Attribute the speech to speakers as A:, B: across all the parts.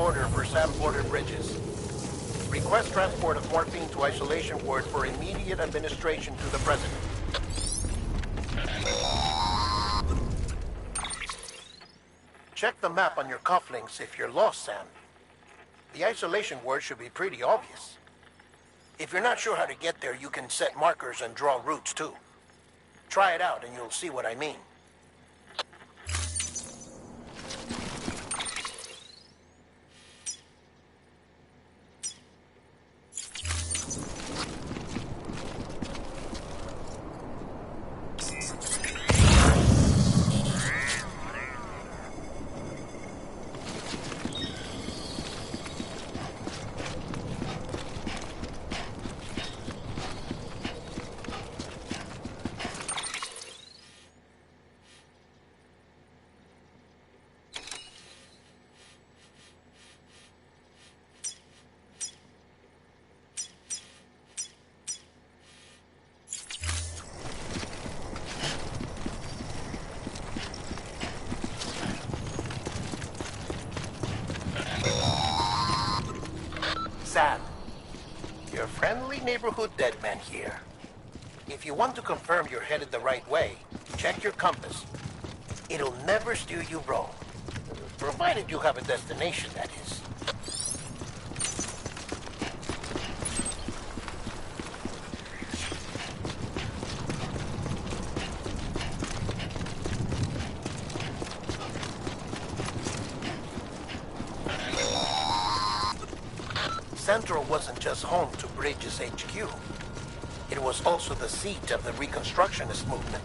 A: order for Sam Porter Bridges. Request transport of morphine to isolation ward for immediate administration to the President. Check the map on your cufflinks if you're lost, Sam. The isolation word should be pretty obvious. If you're not sure how to get there, you can set markers and draw routes too. Try it out and you'll see what I mean. Sam, your friendly neighborhood dead man here. If you want to confirm you're headed the right way, check your compass. It'll never steer you wrong. Provided you have a destination, that is. Central wasn't just home to Bridges HQ. It was also the seat of the Reconstructionist movement.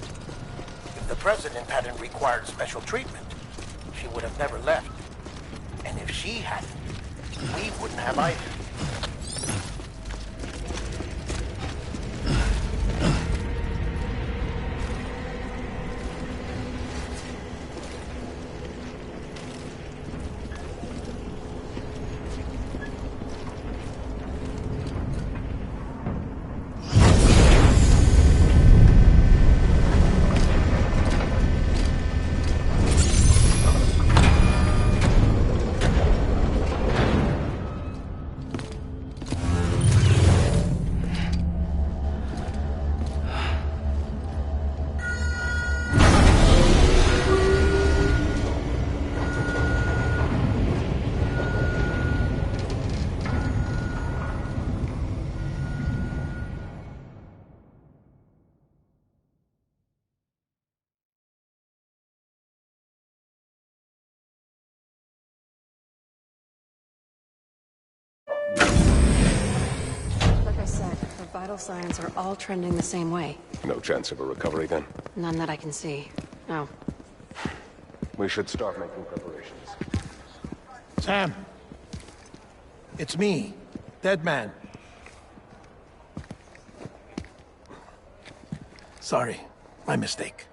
A: If the President hadn't required special treatment, she would have never left. And if she hadn't, we wouldn't have either.
B: Like I said, her vital signs are all trending the same way.
C: No chance of a recovery then?
B: None that I can see. No.
C: We should start making preparations.
A: Sam, it's me, Dead Man. Sorry, my mistake.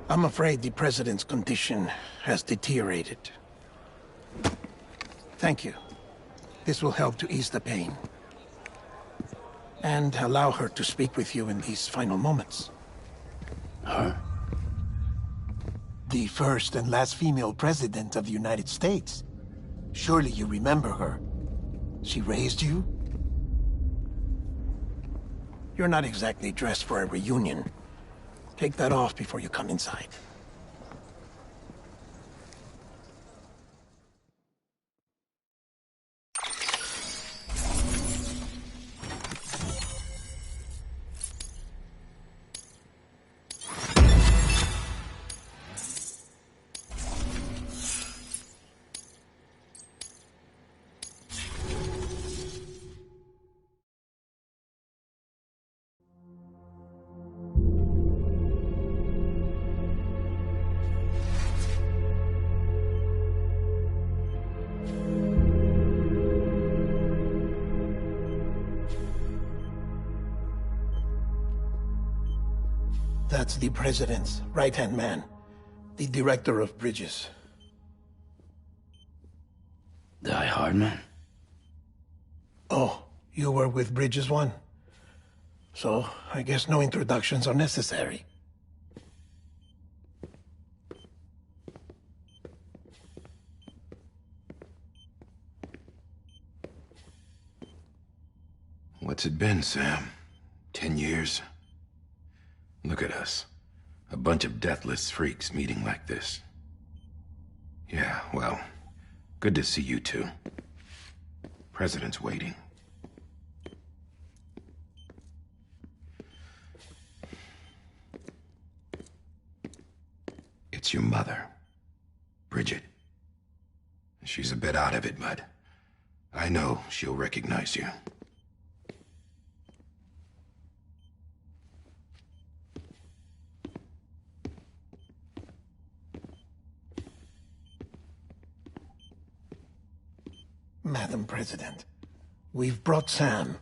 A: I'm afraid the President's condition has deteriorated. Thank you. This will help to ease the pain. And allow her to speak with you in these final moments.
D: Her?
A: The first and last female president of the United States. Surely you remember her. She raised you? You're not exactly dressed for a reunion. Take that off before you come inside. That's the President's right-hand man, the Director of Bridges.
D: Die Hard Man?
A: Oh, you were with Bridges 1? So, I guess no introductions are necessary.
E: What's it been, Sam? 10 years? Look at us. A bunch of deathless freaks meeting like this. Yeah, well, good to see you two. President's waiting. It's your mother, Bridget. She's a bit out of it, but I know she'll recognize you.
A: Madam President, we've brought Sam.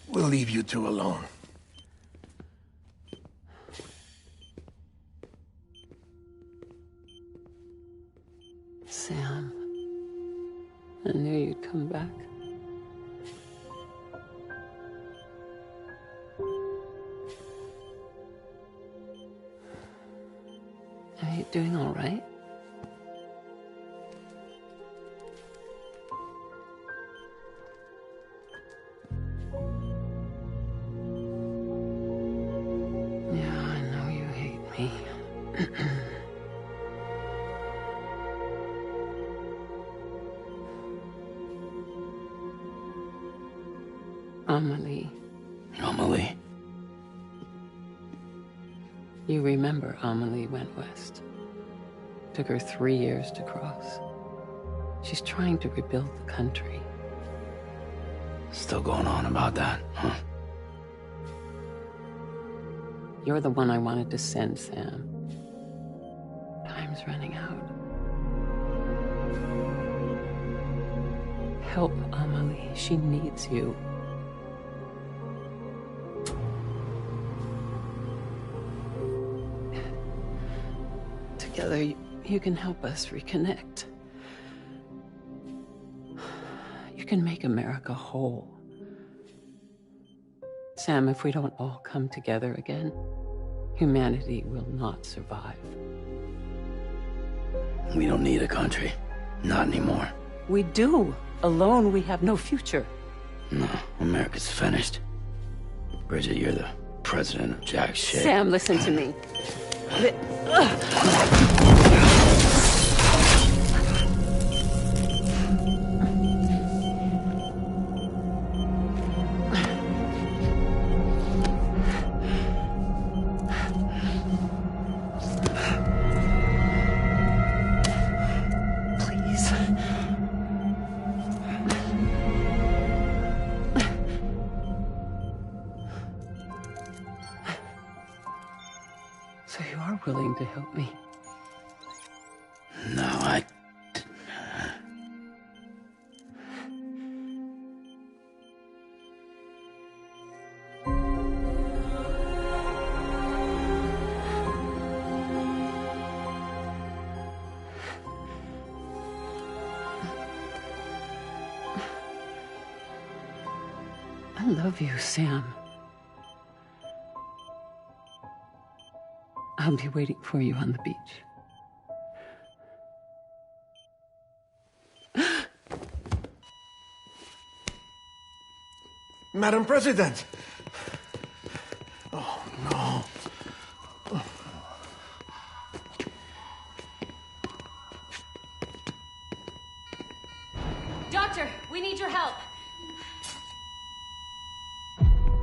A: We'll leave you two alone.
B: Sam, I knew you'd come back. Are you doing all right? Yeah, I know you hate me. Amelie.
D: Amelie?
B: You remember Amelie went west. Took her 3 years to cross. She's trying to rebuild the country.
D: Still going on about that, huh?
B: You're the one I wanted to send, Sam. Time's running out. Help Amelie. She needs you. Together, you can help us reconnect. You can make America whole. Sam, if we don't all come together again, humanity will not survive.
D: We don't need a country. Not anymore.
B: We do. Alone, we have no future.
D: No, America's finished. Bridget, you're the president of jack shit.
B: Sam, listen to me. Please. So you are willing to help me?
D: No, I
B: love you, Sam. I'll be waiting for you on the beach.
A: Madam President! Oh, no.
F: Doctor, we need your help.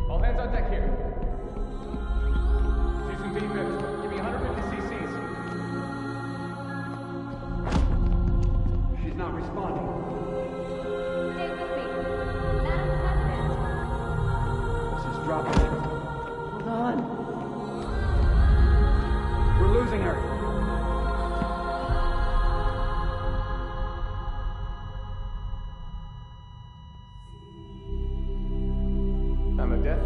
C: All hands on deck here. Season defense. Give me 150 cc's. She's not responding.
F: Stay with me. Madam President.
C: This is dropping.
B: Hold on.
C: We're losing her. Time of death?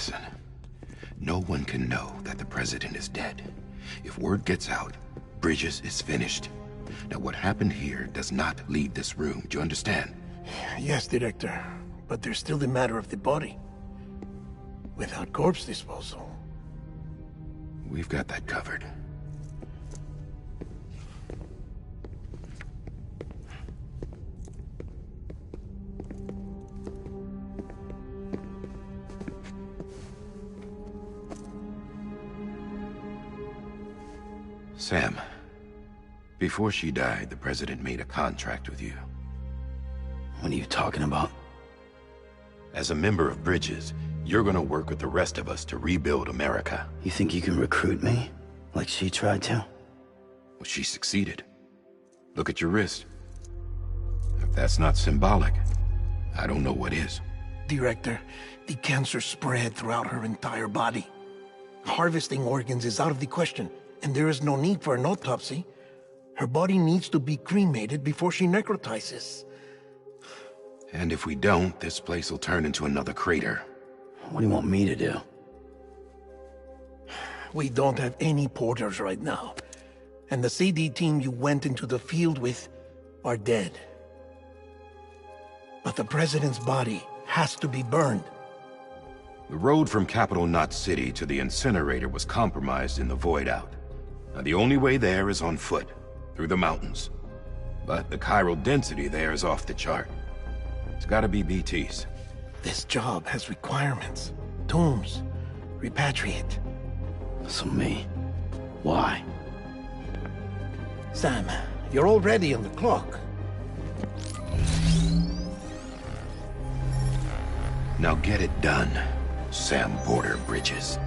E: Listen, no one can know that the president is dead. If word gets out, Bridges is finished. Now, what happened here does not leave this room. Do you understand?
A: Yes, Director. But there's still the matter of the body. Without corpse disposal.
E: We've got that covered. Sam, before she died, the president made a contract with you.
D: What are you talking about?
E: As a member of Bridges, you're gonna work with the rest of us to rebuild America.
D: You think you can recruit me? Like she tried to?
E: Well, she succeeded. Look at your wrist. If that's not symbolic, I don't know what is.
A: Director, the cancer spread throughout her entire body. Harvesting organs is out of the question, and there is no need for an autopsy. Her body needs to be cremated before she necrotizes.
E: And if we don't, this place will turn into another crater.
D: What do you want me to do?
A: We don't have any porters right now. And the CD team you went into the field with are dead. But the president's body has to be burned.
E: The road from Capital Knot City to the incinerator was compromised in the void out. Now, the only way there is on foot, through the mountains. But the chiral density there is off the chart. It's gotta be BTs.
A: This job has requirements. Tombs. Repatriate.
D: So me. Why?
A: Sam, you're already on the clock.
E: Now get it done, Sam Porter Bridges.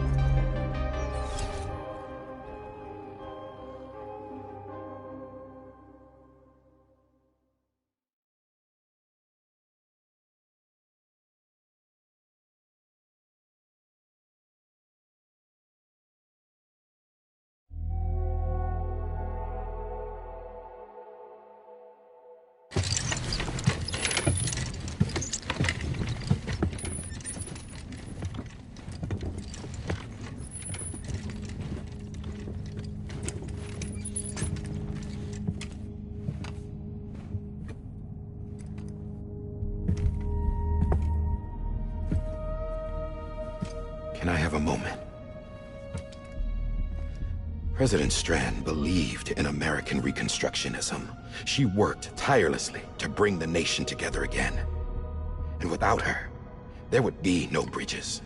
E: Can I have a moment? President Strand believed in American Reconstructionism. She worked tirelessly to bring the nation together again. And without her, there would be no Bridges.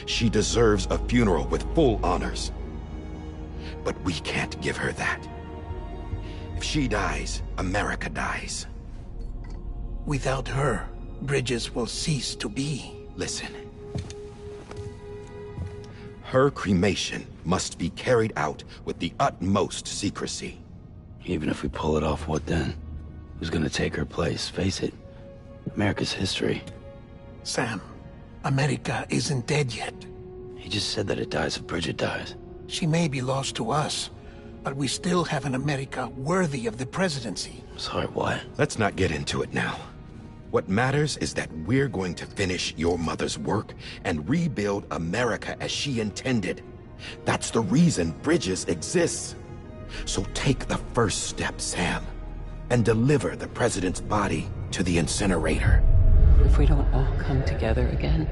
E: She deserves a funeral with full honors. But we can't give her that. If she dies, America dies.
A: Without her, Bridges will cease to be.
E: Listen. Her cremation must be carried out with the utmost secrecy.
D: Even if we pull it off, what then? Who's gonna take her place? Face it, America's history.
A: Sam, America isn't dead yet.
D: He just said that it dies if Bridget dies.
A: She may be lost to us, but we still have an America worthy of the presidency.
D: Sorry, what?
E: Let's not get into it now. What matters is that we're going to finish your mother's work and rebuild America as she intended. That's the reason Bridges exists. So take the first step, Sam, and deliver the president's body to the incinerator.
B: If we don't all come together again,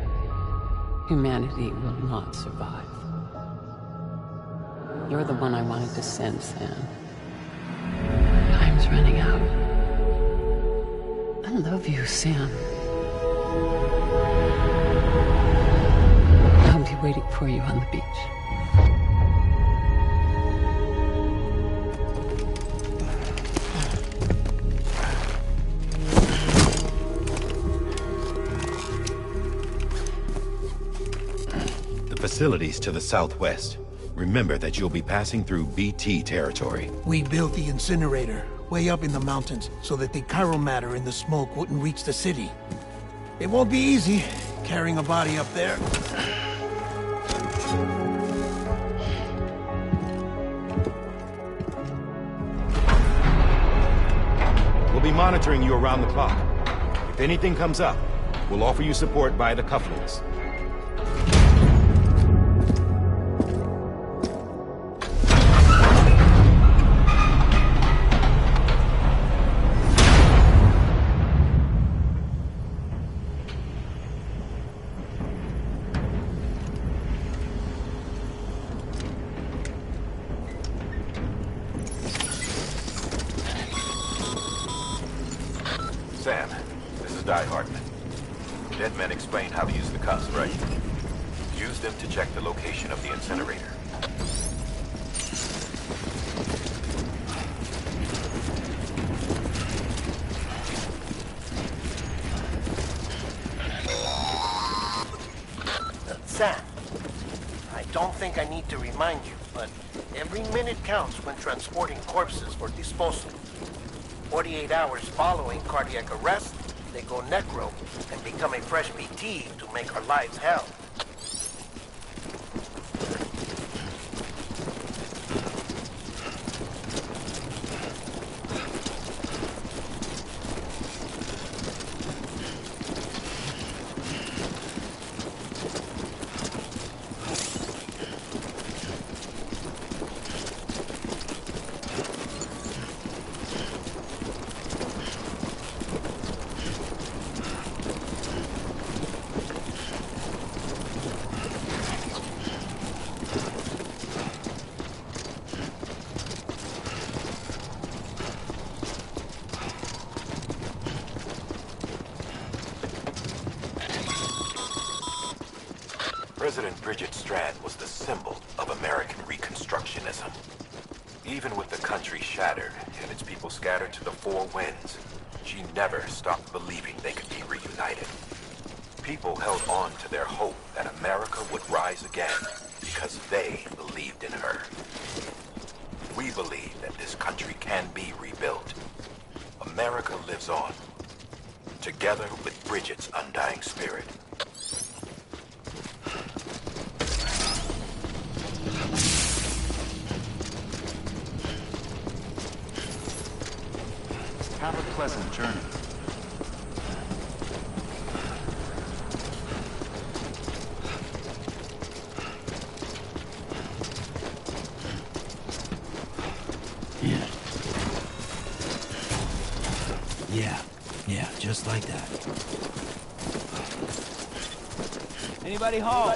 B: humanity will not survive. You're the one I wanted to send, Sam. Time's running out. I love you, Sam. I'll be waiting for you on the beach.
E: The facilities to the southwest. Remember that you'll be passing through BT territory.
A: We built the incinerator way up in the mountains so that the chiral matter in the smoke wouldn't reach the city. It won't be easy carrying a body up there.
E: We'll be monitoring you around the clock. If anything comes up,
G: We'll offer you support via the cufflinks.
E: Sam, this is Die Hartman. Dead men explained how to use the cuffs, right? Use them to check the location of the incinerator.
A: Sam, I don't think I need to remind you, but every minute counts when transporting corpses for disposal. 48 hours following cardiac arrest, they go necro and become a fresh BT to make our lives hell.
E: President Bridget Strand was the symbol of American Reconstructionism. Even with the country shattered and its people scattered to the four winds, she never stopped believing they could be reunited. People held on to their hope that America would rise again because they believed in her. We believe that this country can be rebuilt. America lives on, together with Bridget's undying spirit.
H: Have a pleasant journey.
I: Yeah, just like that.
J: Anybody home?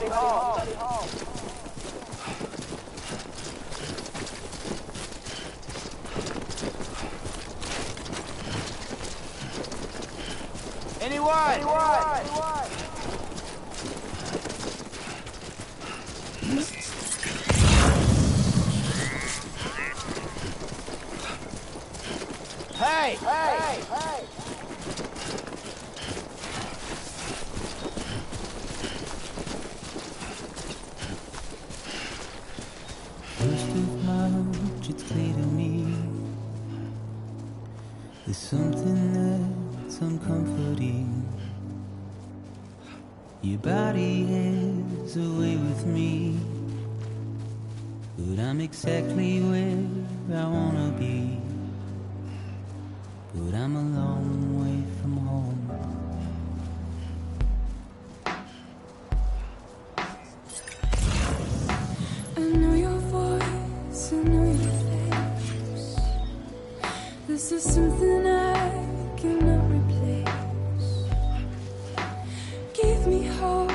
J: Anyone? Hey!
I: First of March, it's clear to me there's something that's uncomforting. Your body is away with me, but I'm exactly where I wanna be. But I'm a long way from home.
K: I know your voice, I know your face. This is something I cannot replace. Give me hope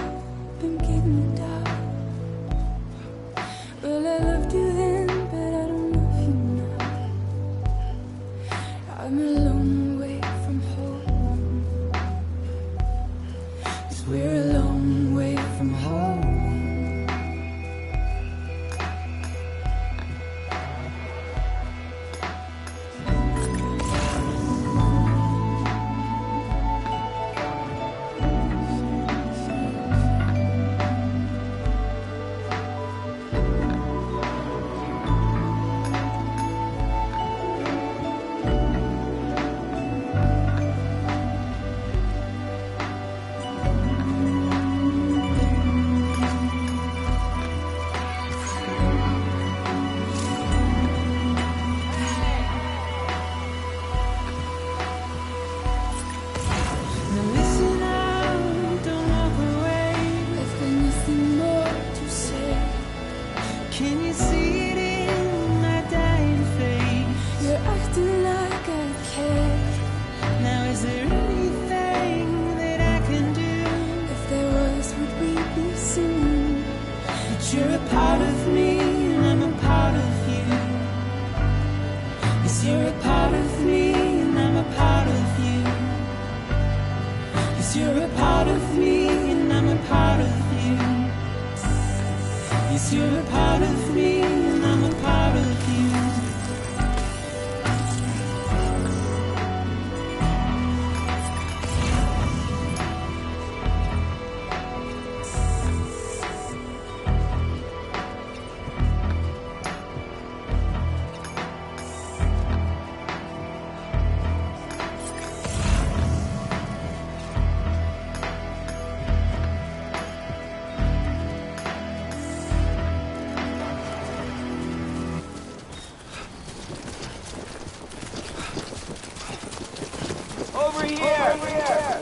K: and give me doubt. Well, I loved you then, but I don't love you now. I'm a long way from home. 'Cause we're a long way from home.
I: Yes, you're a part of me, and I'm a part of you. Yes, you're a part of me, and I'm a part of you.
J: Over here! Over here!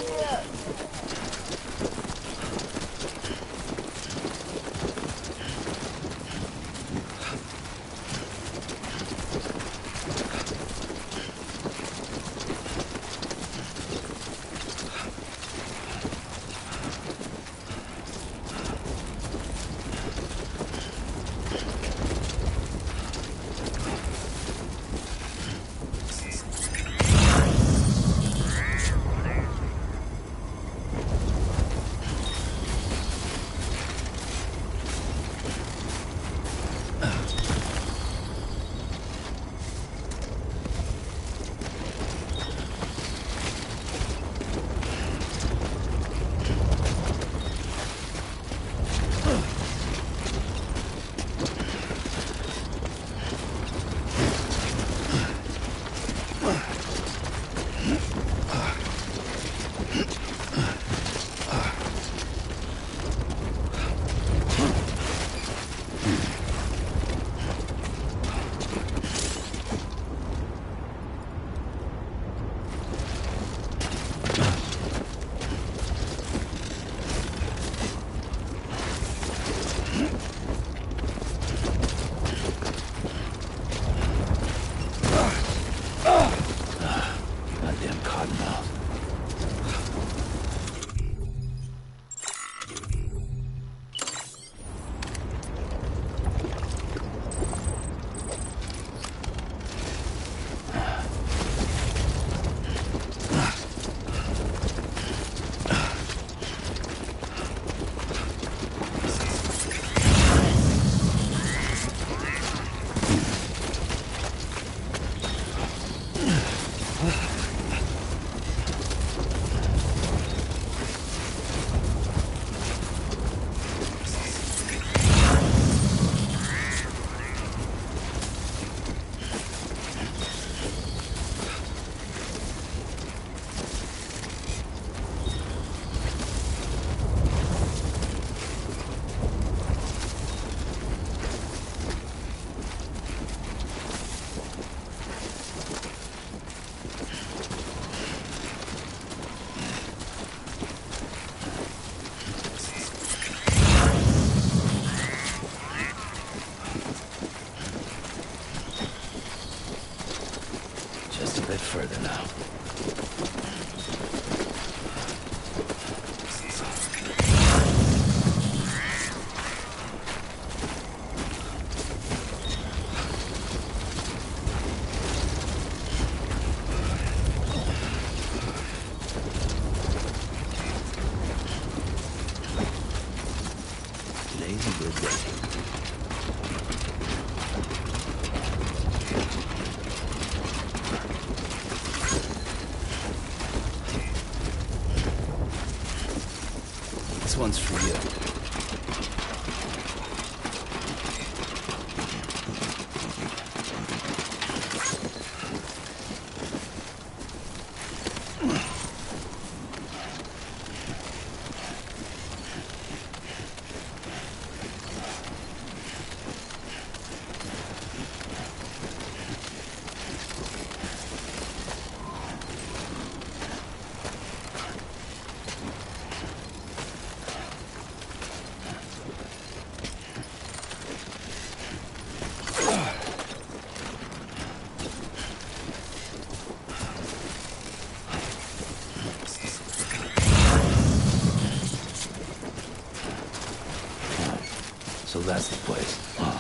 D: Goddamn cottonmouth. Just a bit further now. Today's a good day. This one's for you. So that's the place, huh?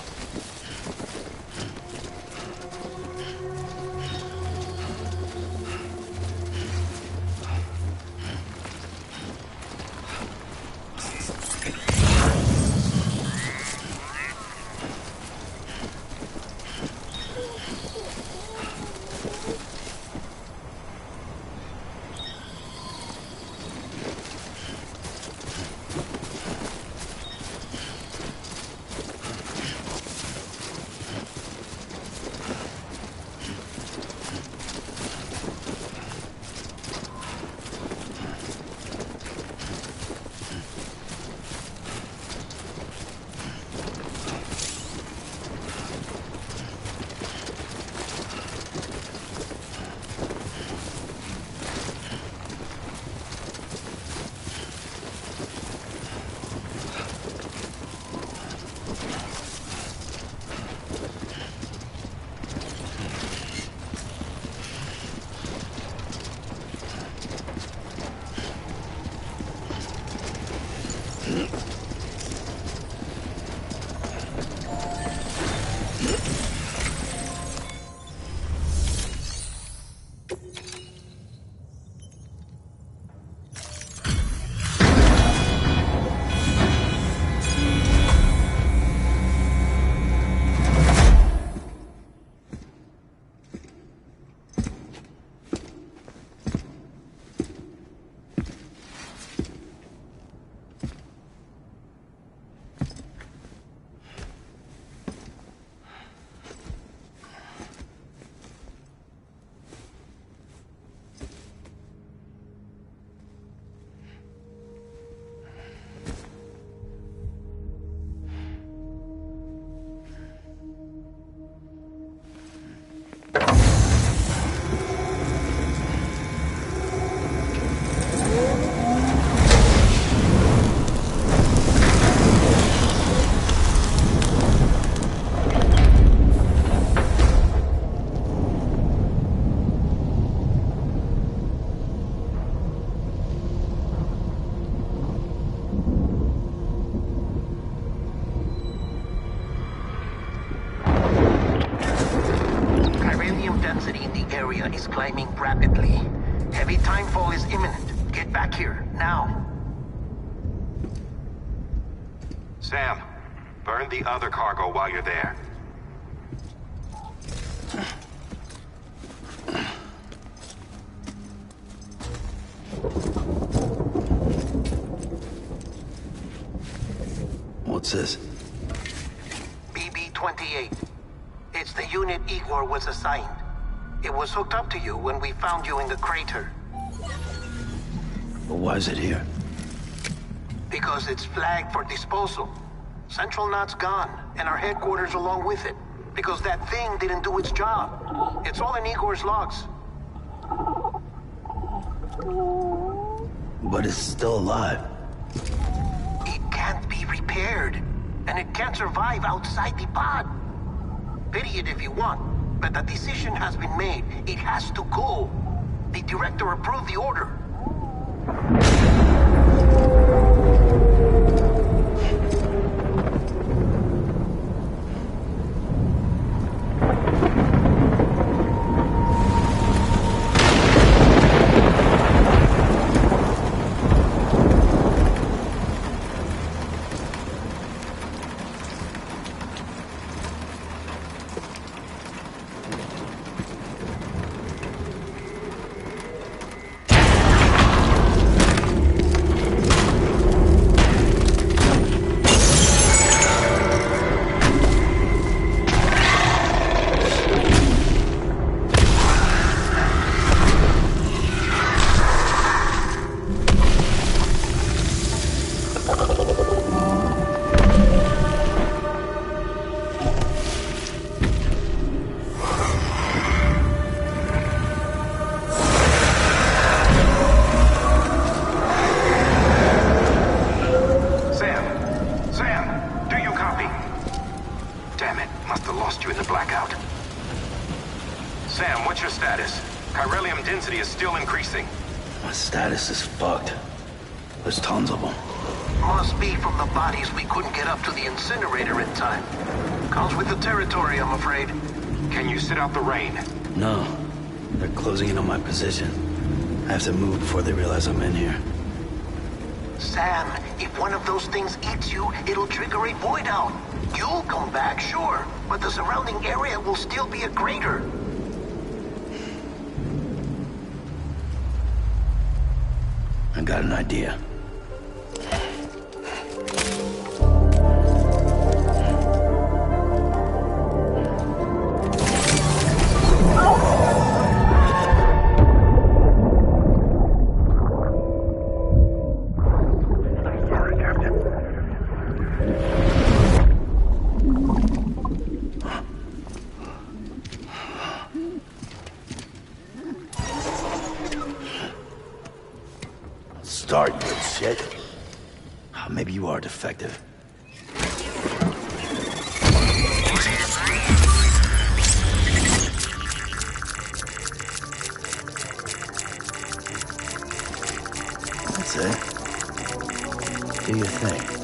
A: rapidly. Heavy timefall is imminent. Get back here, now.
E: Sam, burn the other cargo while you're there.
D: What's this?
A: BB-28. It's the unit Igor was assigned. It was hooked up to you when we found you in the crater.
D: But why is it here?
A: Because it's flagged for disposal. Central Knot's gone, and our headquarters along with it. Because that thing didn't do its job. It's all in Igor's logs.
D: But it's still alive.
A: It can't be repaired. And it can't survive outside the pod. Pity it if you want, but the decision has been made. It has to go. The director approved the order.
D: My status is fucked. There's tons of them.
A: Must be from the bodies we couldn't get up to the incinerator in time. Comes with the territory, I'm afraid.
E: Can you sit out the rain?
D: No. They're closing in on my position. I have to move before they realize I'm in here.
A: Sam, if one of those things eats you, it'll trigger a void out. You'll come back, sure, but the surrounding area will still be a crater.
D: I got an idea. Start, you shit. Maybe you are defective. That's it. Do your thing.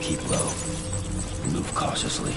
D: Keep low. Move cautiously.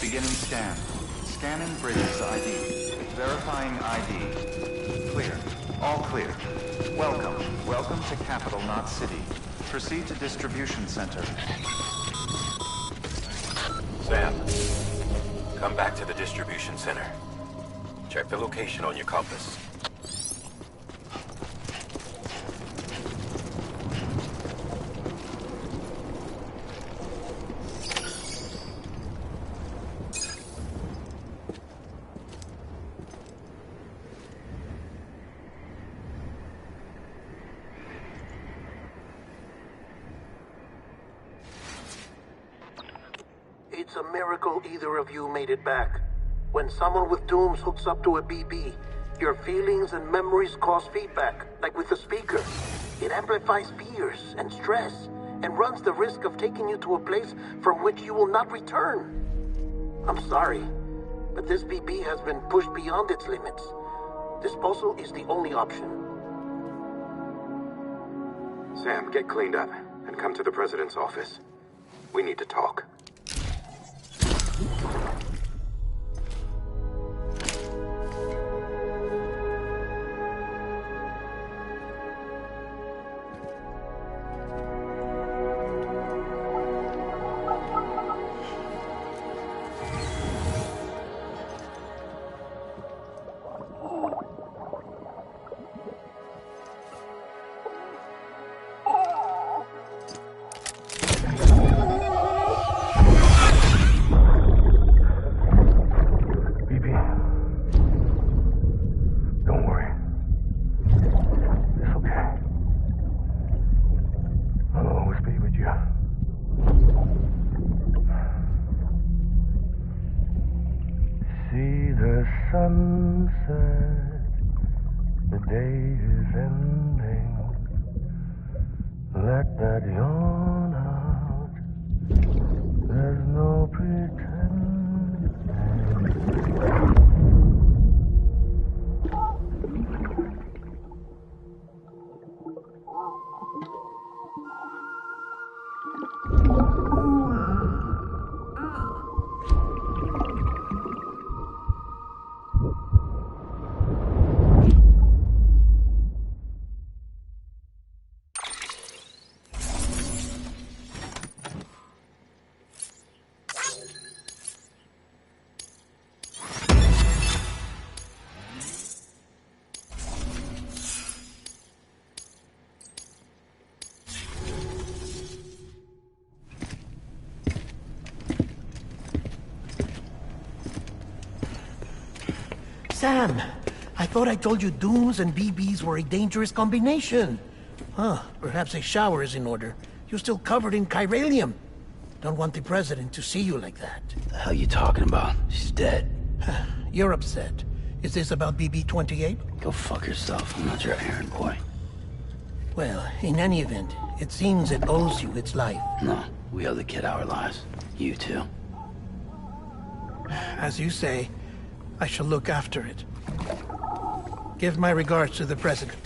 H: Beginning scan. Scanning Bridges ID. Verifying ID. Clear. All clear. Welcome. Welcome to Capital Knot City. Proceed to Distribution Center.
E: Sam, come back to the distribution center. Check the location on your compass.
A: It's a miracle either of you made it back. When someone with dooms hooks up to a BB, your feelings and memories cause feedback, like with the speaker. It amplifies fears and stress, and runs the risk of taking you to a place from which you will not return. I'm sorry, but this BB has been pushed beyond its limits. Disposal is the only option.
C: Sam, get cleaned up and come to the President's office. We need to talk.
L: Sunset, the day is ending. Let that yawn out. There's no pretending.
A: Sam, I thought I told you dooms and BBs were a dangerous combination. Huh, perhaps a shower is in order. You're still covered in chiralium. Don't want the President to see you like that.
D: The hell you talking about? She's dead.
A: You're upset. Is this about BB-28?
D: Go fuck yourself. I'm not your errand boy.
A: Well, in any event, it seems it owes you its life.
D: No, we owe the kid our lives. You too.
A: As you say, I shall look after it. Give my regards to the President.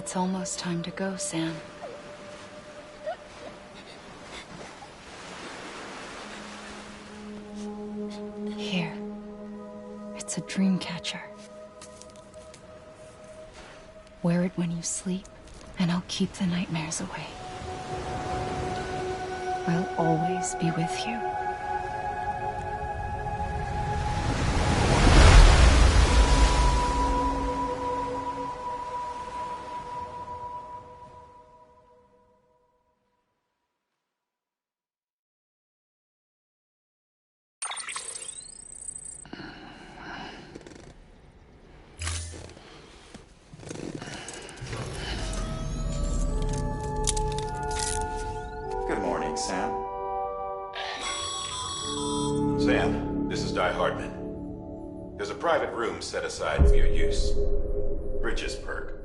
K: It's almost time to go, Sam. Here. It's a dream catcher. Wear it when you sleep, and I'll keep the nightmares away. I'll always be with you.
H: Good morning, Sam.
E: Sam, this is Di Hardman. There's a private room set aside for your use. Bridges perk.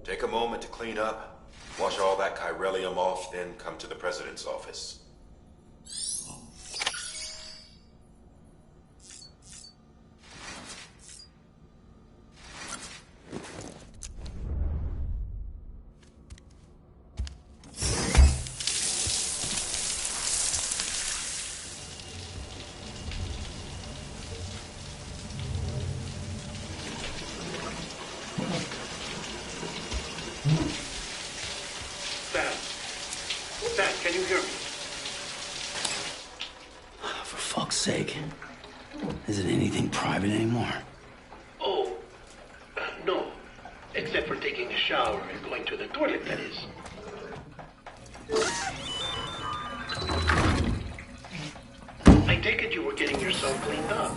E: Take a moment to clean up, wash all that chiralium off, then come to the President's office.
A: Sam, can you hear me?
D: For fuck's sake. Is it anything private anymore?
A: Oh, no. Except for taking a shower and going to the toilet, that is. I take it you were getting yourself cleaned up.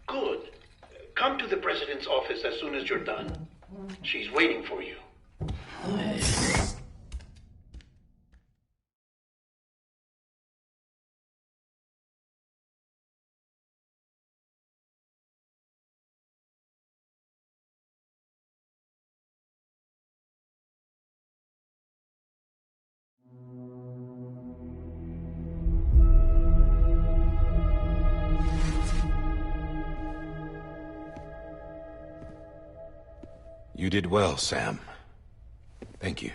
A: Good. Come to the President's office as soon as you're done. She's waiting for you.
E: You did well, Sam. Thank you.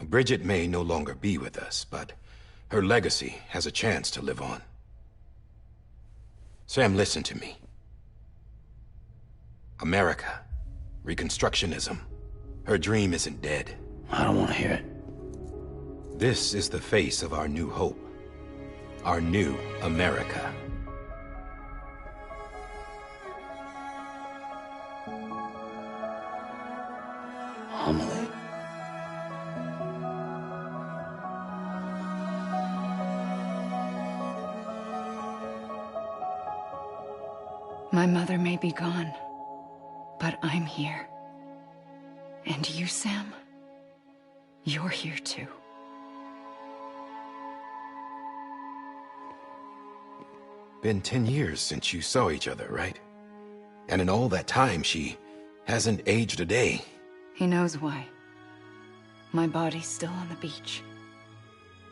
E: Bridget may no longer be with us, but her legacy has a chance to live on. Sam, listen to me. America, Reconstructionism, her dream isn't dead.
D: I don't want to hear it.
E: This is the face of our new hope. Our new America.
D: Amelie.
K: My mother may be gone, but I'm here. And you, Sam, you're here too.
E: Been 10 years since you saw each other, right? And in all that time, she hasn't aged a day.
K: He knows why. My body's still on the beach.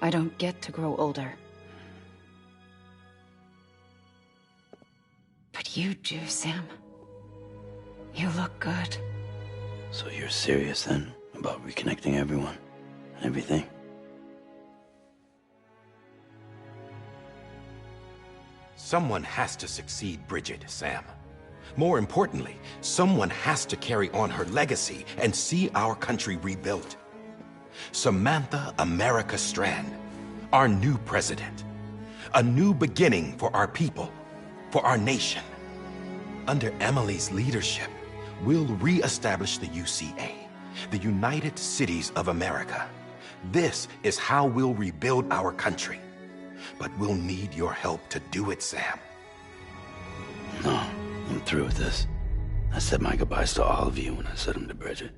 K: I don't get to grow older. But you do, Sam. You look good.
D: So you're serious then about reconnecting everyone and everything?
E: Someone has to succeed Bridget, Sam. More importantly, someone has to carry on her legacy and see our country rebuilt. Samantha America Strand, our new president. A new beginning for our people, for our nation. Under Emily's leadership, we'll re-establish the UCA, the United Cities of America. This is how we'll rebuild our country. But we'll need your help to do it, Sam.
D: No, I'm through with this. I said my goodbyes to all of you when I said them to Bridget.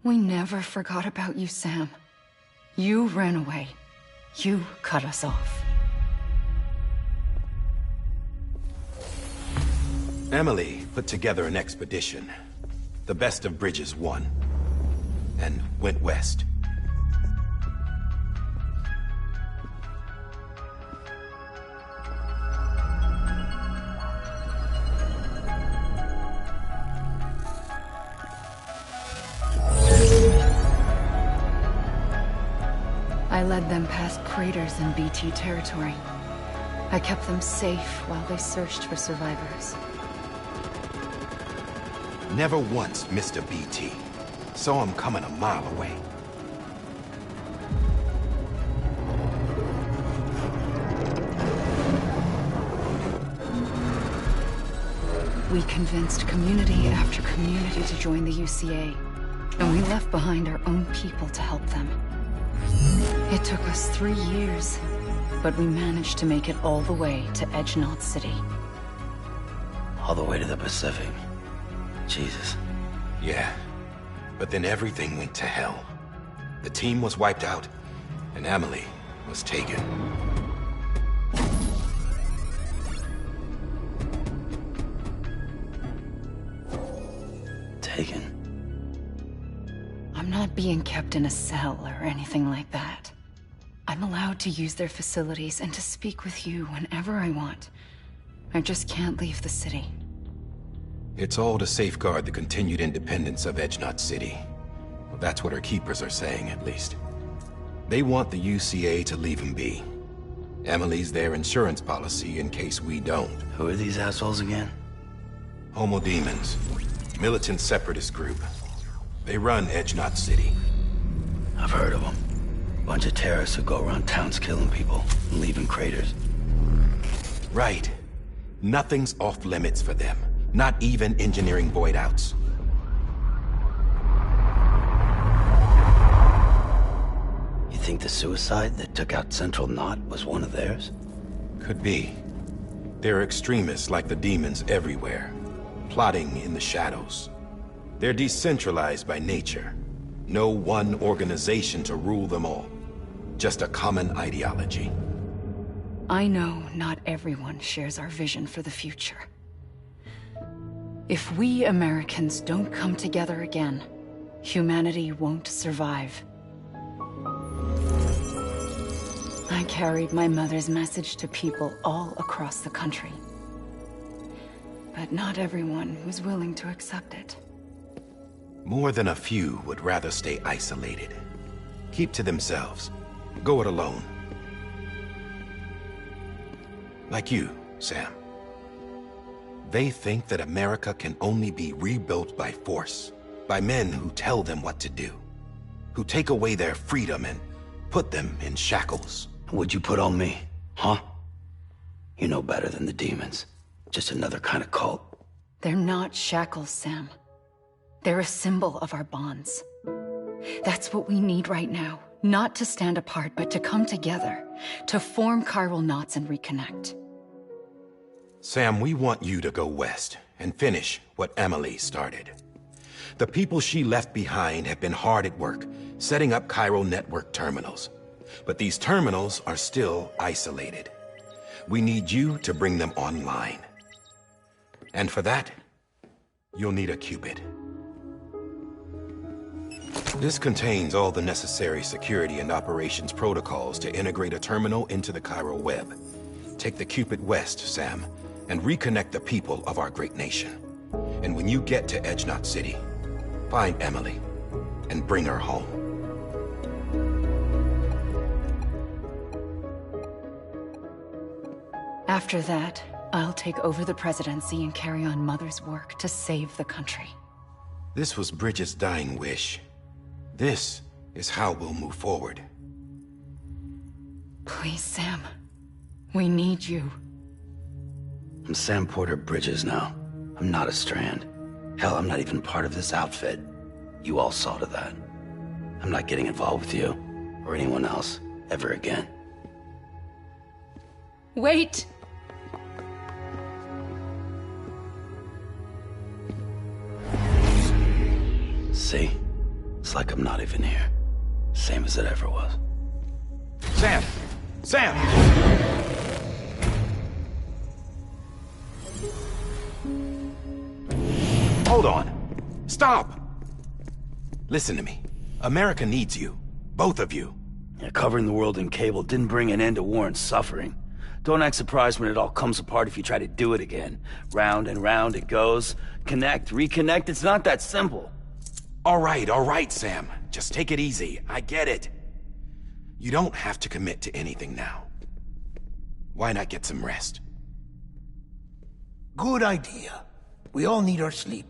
K: We never forgot about you, Sam. You ran away. You cut us off.
E: Emily put together an expedition. The best of Bridges won. And went west.
M: I led them past craters in BT territory. I kept them safe while they searched for survivors.
E: Never once missed a BT. Saw him coming a mile away.
M: We convinced community after community to join the UCA, and we left behind our own people to help them. It took us 3 years, but we managed to make it all the way to Edge Knot City.
D: All the way to the Pacific. Jesus.
E: Yeah, but then everything went to hell. The team was wiped out, and Amelie was taken.
D: Taken?
M: I'm not being kept in a cell or anything like that. I'm allowed to use their facilities and to speak with you whenever I want. I just can't leave the city.
E: It's all to safeguard the continued independence of Edge Knot City. Well, that's what our keepers are saying, at least. They want the UCA to leave him be. Emily's their insurance policy in case we don't.
D: Who are these assholes again?
E: Homo Demons. Militant separatist group. They run Edge Knot City.
D: I've heard of them. Bunch of terrorists who go around towns killing people and leaving craters.
E: Right. Nothing's off limits for them. Not even engineering void outs.
D: You think the suicide that took out Central Knot was one of theirs?
E: Could be. There are extremists like the demons everywhere, plotting in the shadows. They're decentralized by nature. No one organization to rule them all. Just a common ideology.
M: I know not everyone shares our vision for the future. If we Americans don't come together again, humanity won't survive. I carried my mother's message to people all across the country. But not everyone was willing to accept it.
E: More than a few would rather stay isolated. Keep to themselves. Go it alone. Like you, Sam. They think that America can only be rebuilt by force, by men who tell them what to do, who take away their freedom and put them in shackles.
D: What'd you put on me, huh? You know better than the demons. Just another kind of cult.
M: They're not shackles, Sam. They're a symbol of our bonds. That's what we need right now. Not to stand apart, but to come together, to form chiral knots and reconnect.
E: Sam, we want you to go west and finish what Emily started. The people she left behind have been hard at work, setting up chiral network terminals. But these terminals are still isolated. We need you to bring them online. And for that, you'll need a qubit. This contains all the necessary security and operations protocols to integrate a terminal into the chiral web. Take the qubit west, Sam, and reconnect the people of our great nation. And when you get to Edge Knot City, find Emily and bring her home.
M: After that, I'll take over the presidency and carry on Mother's work to save the country.
E: This was Bridget's dying wish. This is how we'll move forward.
M: Please, Sam. We need you.
D: I'm Sam Porter Bridges now. I'm not a Strand. Hell, I'm not even part of this outfit. You all saw to that. I'm not getting involved with you, or anyone else, ever again.
M: Wait!
D: See? It's like I'm not even here. Same as it ever was.
E: Sam! Sam! Hold on. Stop! Listen to me. America needs you. Both of you.
D: Yeah, covering the world in cable didn't bring an end to war and suffering. Don't act surprised when it all comes apart if you try to do it again. Round and round it goes. Connect, reconnect, it's not that simple.
E: All right, Sam. Just take it easy. I get it. You don't have to commit to anything now. Why not get some rest?
A: Good idea. We all need our sleep.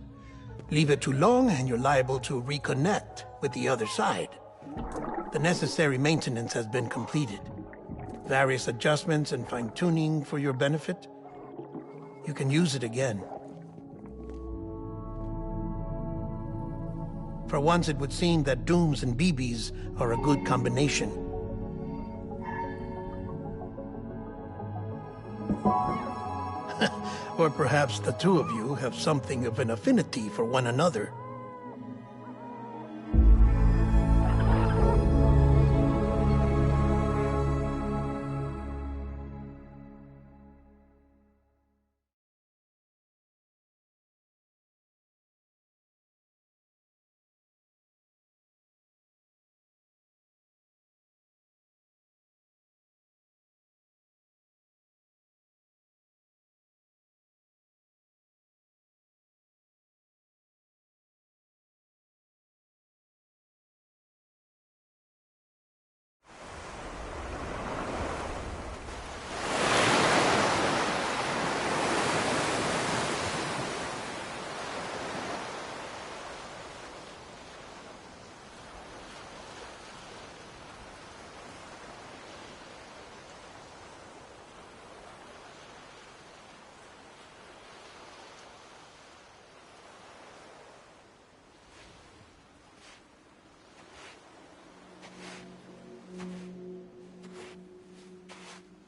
A: Leave it too long and you're liable to reconnect with the other side. The necessary maintenance has been completed. Various adjustments and fine-tuning for your benefit. You can use it again. For once, it would seem that Dooms and BBs are a good combination. Or perhaps the two of you have something of an affinity for one another.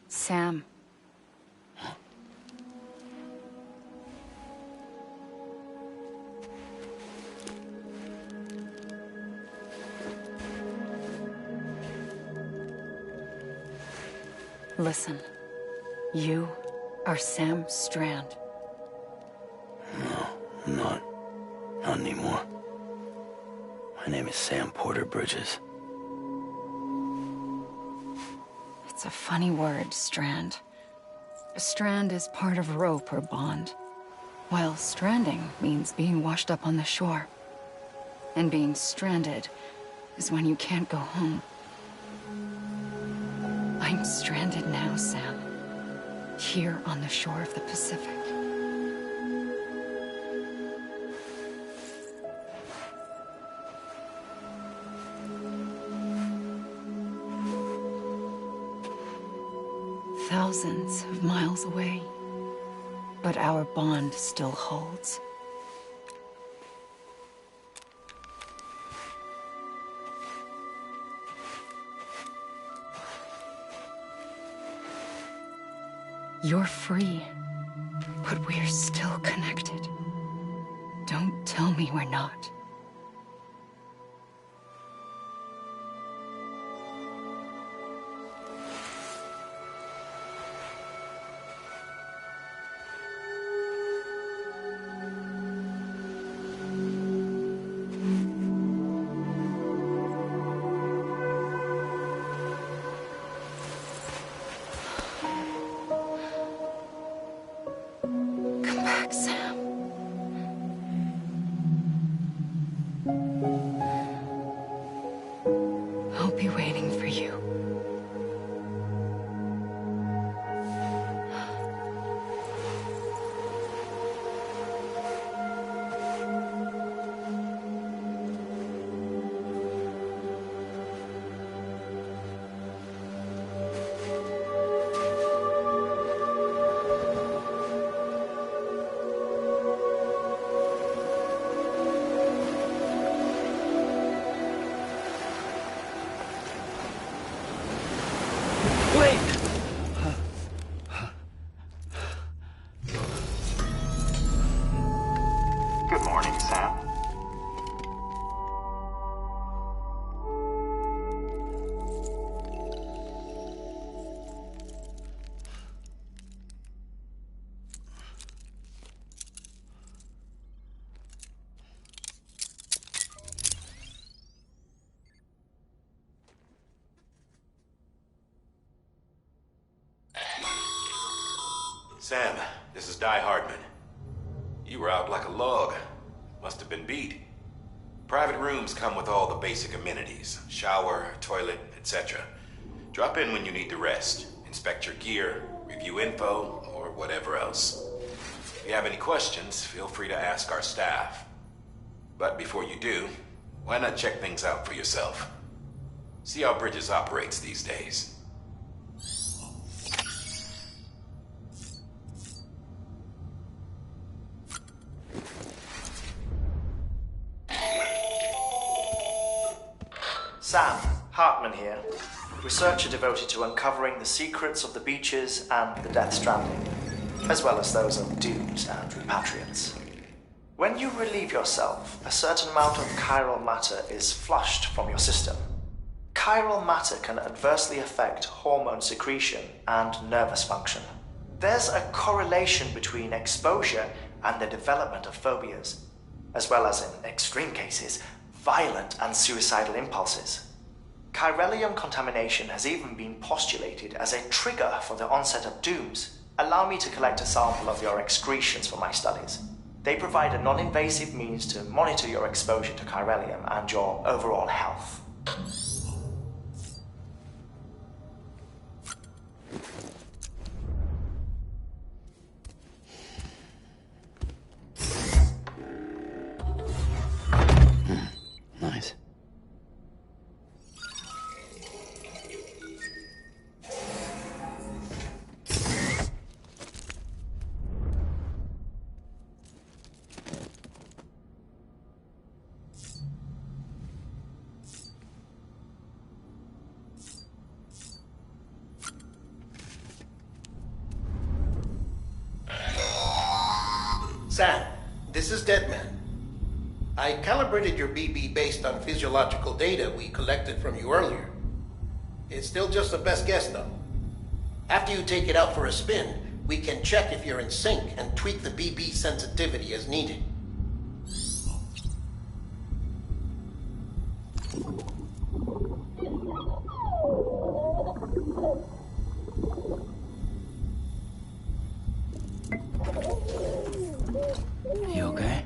M: Sam. Listen. You are Sam Strand.
D: No, I'm not. Not anymore. My name is Sam Porter Bridges.
M: It's a funny word, Strand. A strand is part of rope or bond, while stranding means being washed up on the shore. And being stranded is when you can't go home. I'm stranded now, Sam. Here on the shore of the Pacific. Thousands of miles away, but our bond still holds. You're free, but we're still connected. Don't tell me we're not.
H: Good morning, Sam.
E: Sam, this is Di Hardman. You were out like a log. Must have been beat. Private rooms come with all the basic amenities. Shower, toilet, etc. Drop in when you need to rest, inspect your gear, review info, or whatever else. If you have any questions, feel free to ask our staff. But before you do, why not check things out for yourself? See how Bridges operates these days.
N: Sam, Hartman here, researcher devoted to uncovering the secrets of the beaches and the Death Stranding, as well as those of dooms and repatriates. When you relieve yourself, a certain amount of chiral matter is flushed from your system. Chiral matter can adversely affect hormone secretion and nervous function. There's a correlation between exposure and the development of phobias, as well as, in extreme cases, violent and suicidal impulses. Chiralium contamination has even been postulated as a trigger for the onset of dooms. Allow me to collect a sample of your excretions for my studies. They provide a non-invasive means to monitor your exposure to chiralium and your overall health.
D: Nice.
A: Sam, this is Deadman. I calibrated your BB based on physiological data we collected from you earlier. It's still just a best guess, though. After you take it out for a spin, we can check if you're in sync and tweak the BB sensitivity as needed.
D: You okay?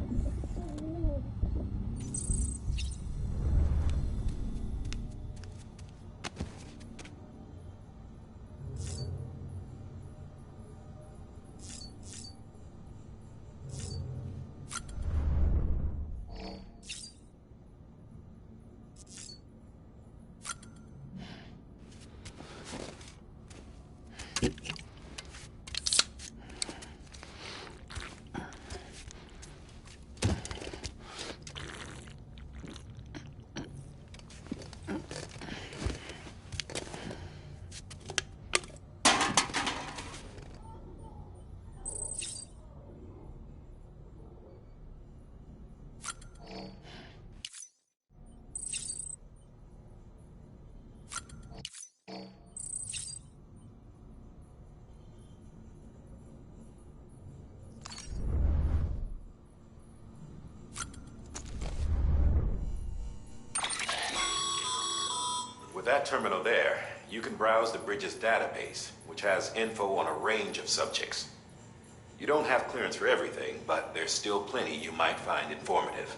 E: With that terminal there, you can browse the Bridges database, which has info on a range of subjects. You don't have clearance for everything, but there's still plenty you might find informative.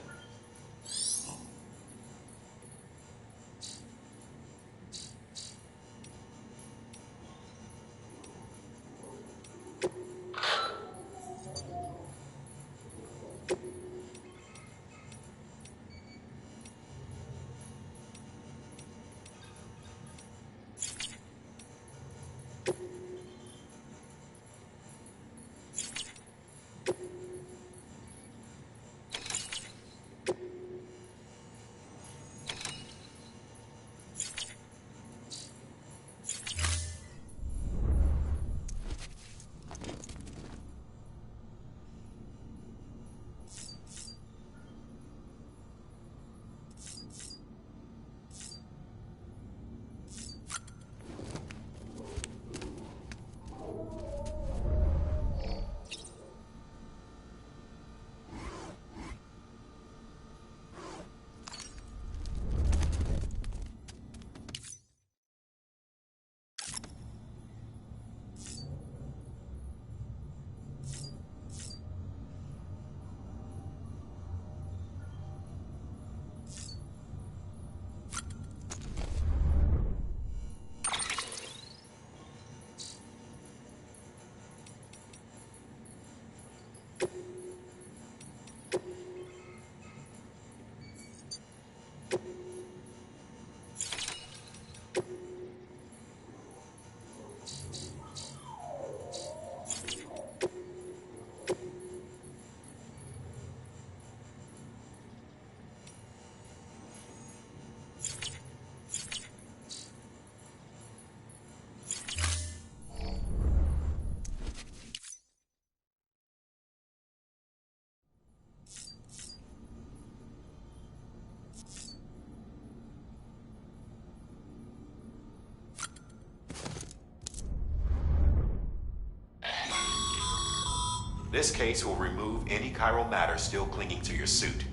E: This case will remove any chiral matter still clinging to your suit.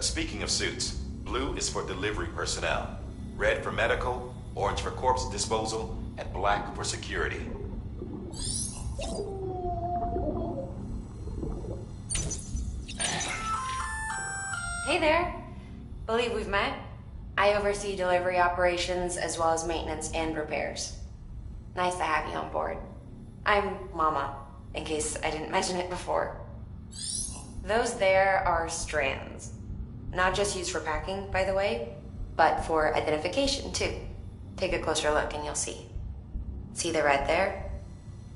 E: Speaking of suits, blue is for delivery personnel, red for medical, orange for corpse disposal, and black for security.
O: Hey there. Believe we've met. I oversee delivery operations as well as maintenance and repairs. Nice to have you on board. I'm Mama, in case I didn't mention it before. Those there are strands. Not just used for packing, by the way, but for identification too. Take a closer look and you'll see. See the red there?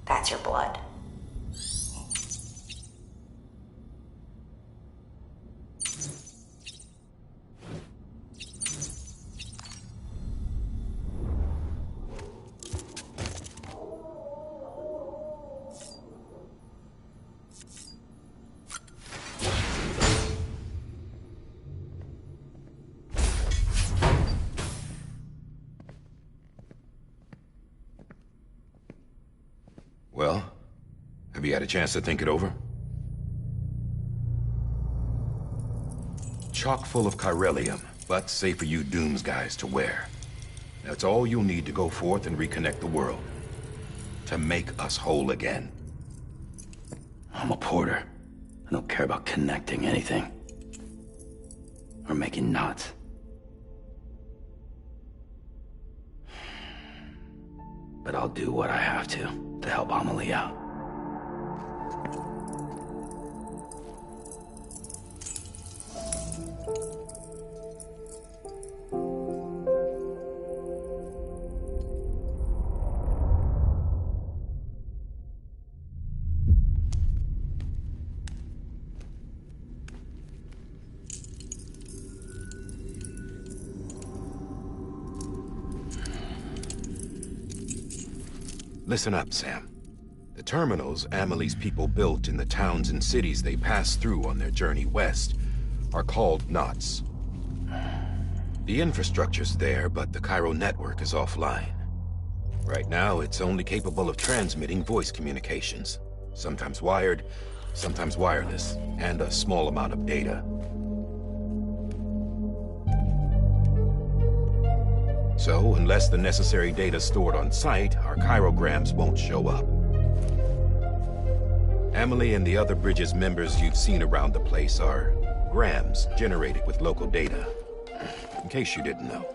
O: That's your blood.
E: Well, have you had a chance to think it over? Chock full of chiralium, but safe for you Dooms guys to wear. That's all you'll need to go forth and reconnect the world. To make us whole again.
D: I'm a porter. I don't care about connecting anything. Or making knots. But I'll do what I have to help Amelie out.
E: Listen up, Sam. The terminals Amelie's people built in the towns and cities they passed through on their journey west are called knots. The infrastructure's there, but the chiral network is offline. Right now, it's only capable of transmitting voice communications. Sometimes wired, sometimes wireless, and a small amount of data. So, unless the necessary data stored on site, our chirograms won't show up. Amelie and the other Bridges members you've seen around the place are grams generated with local data. In case you didn't know.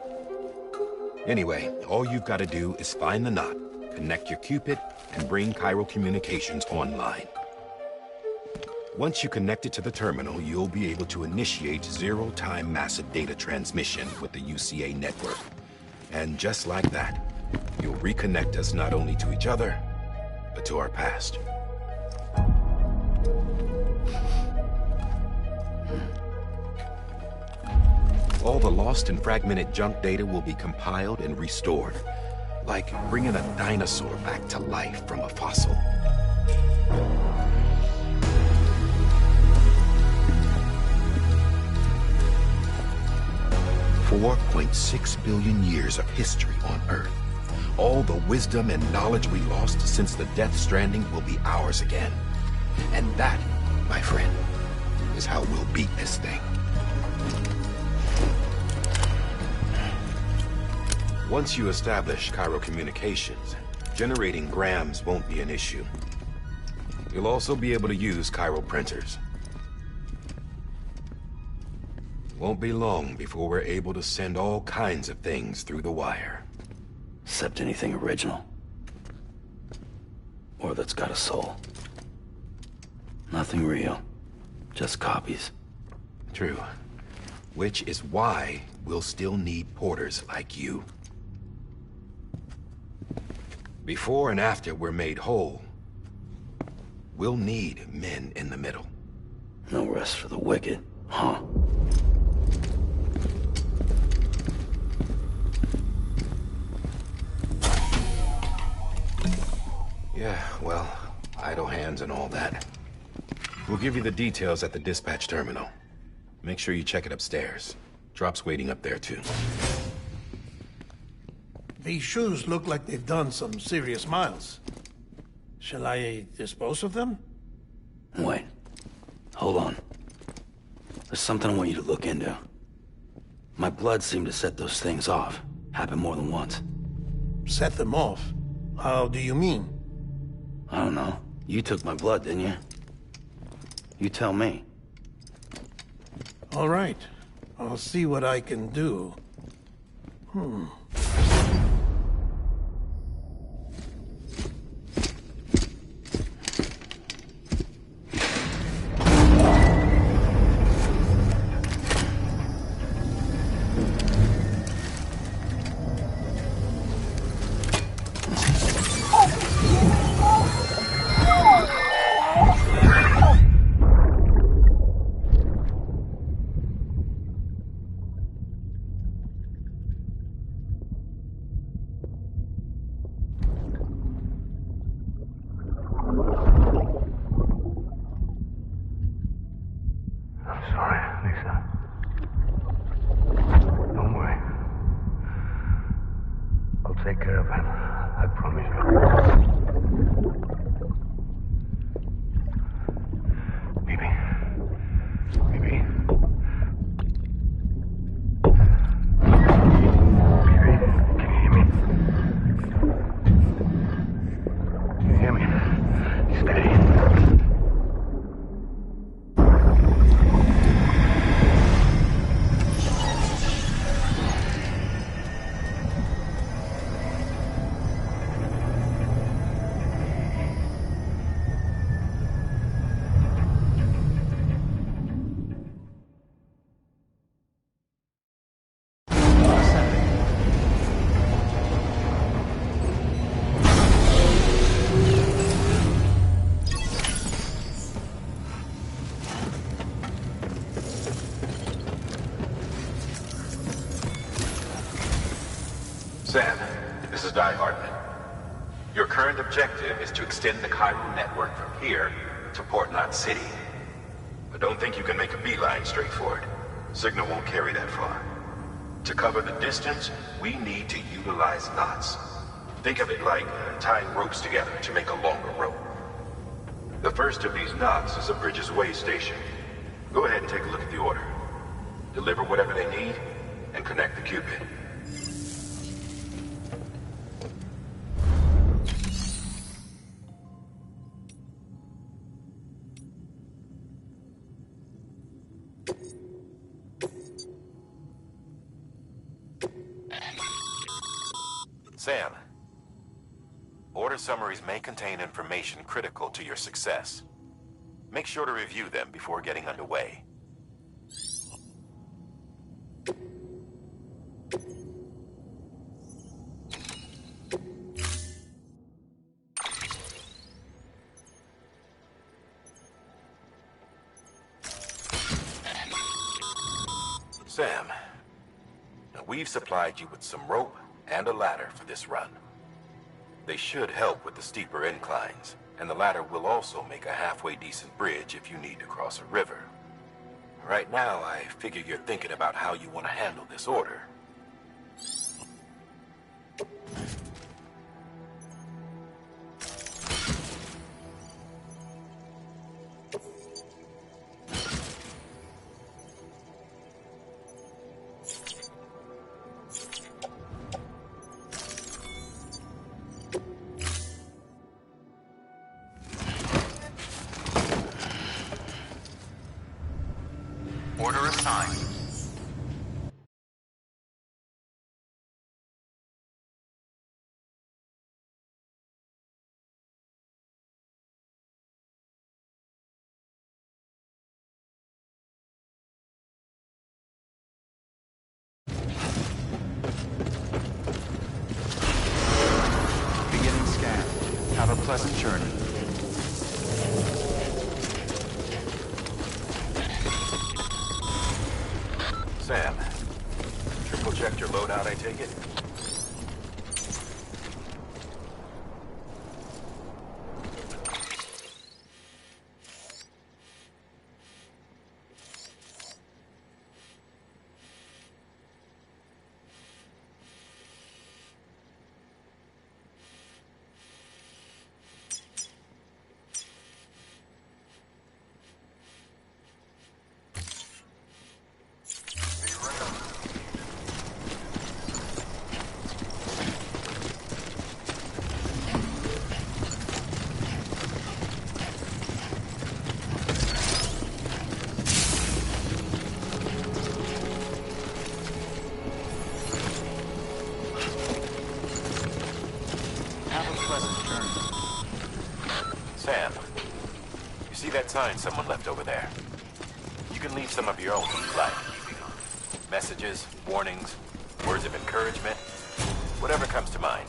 E: Anyway, all you've got to do is find the knot, connect your Cupid, and bring chiral communications online. Once you connect it to the terminal, you'll be able to initiate zero-time massive data transmission with the UCA network. And just like that, you'll reconnect us not only to each other, but to our past. All the lost and fragmented junk data will be compiled and restored, like bringing a dinosaur back to life from a fossil. $4.6 billion years of history on Earth. All the wisdom and knowledge we lost since the Death Stranding will be ours again. And that, my friend, is how we'll beat this thing. Once you establish chiral communications, generating grams won't be an issue. You'll also be able to use chiral printers. Won't be long before we're able to send all kinds of things through the wire.
D: Except anything original. Or that's got a soul. Nothing real. Just copies.
E: True. Which is why we'll still need porters like you. Before and after we're made whole, we'll need men in the middle.
D: No rest for the wicked, huh?
E: Yeah, well, idle hands and all that. We'll give you the details at the dispatch terminal. Make sure you check it upstairs. Drop's waiting up there, too.
A: These shoes look like they've done some serious miles. Shall I dispose of them?
D: hold on. There's something I want you to look into. My blood seemed to set those things off. Happened more than once.
A: Set them off? How do you mean?
D: I don't know. You took my blood, didn't you? You tell me.
A: All right. I'll see what I can do.
L: Take care of him. I promise you. Baby. Baby. Baby, can you hear me? Can you hear me? Steady.
E: Sam, this is Di Hartman. Your current objective is to extend the chiral network from here to Port Knot City. I don't think you can make a beeline straight for it. Signal won't carry that far. To cover the distance, we need to utilize knots. Think of it like tying ropes together to make a longer rope. The first of these knots is a Bridges Way station. Go ahead and take a look at the order. Deliver whatever they need, and connect the Cupid. Sam, order summaries may contain information critical to your success. Make sure to review them before getting underway. Sam, we've supplied you with some rope and a ladder for this run. They should help with the steeper inclines, and the ladder will also make a halfway decent bridge if you need to cross a river. Right now, I figure you're thinking about how you want to handle this order.
H: Order assigned. Beginning scan. Have a pleasant journey.
E: Sam, triple checked your loadout, I take it?
H: Have a pleasant journey.
E: Sam, you see that sign someone left over there? You can leave some of your own, like messages, warnings, words of encouragement, whatever comes to mind.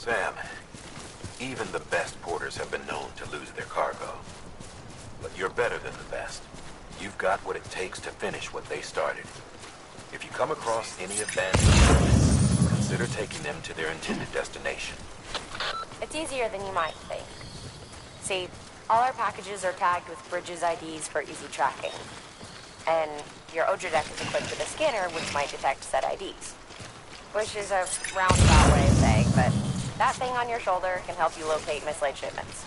E: Sam, even the best porters have been known to lose their cargo. But you're better than the best. You've got what it takes to finish what they started. If you come across any abandoned shipments, consider taking them to their intended destination.
O: It's easier than you might think. See, all our packages are tagged with Bridges IDs for easy tracking. And your Odra deck is equipped with a scanner which might detect said IDs. Which is a roundabout way of saying, but that thing on your shoulder can help you locate mislaid shipments.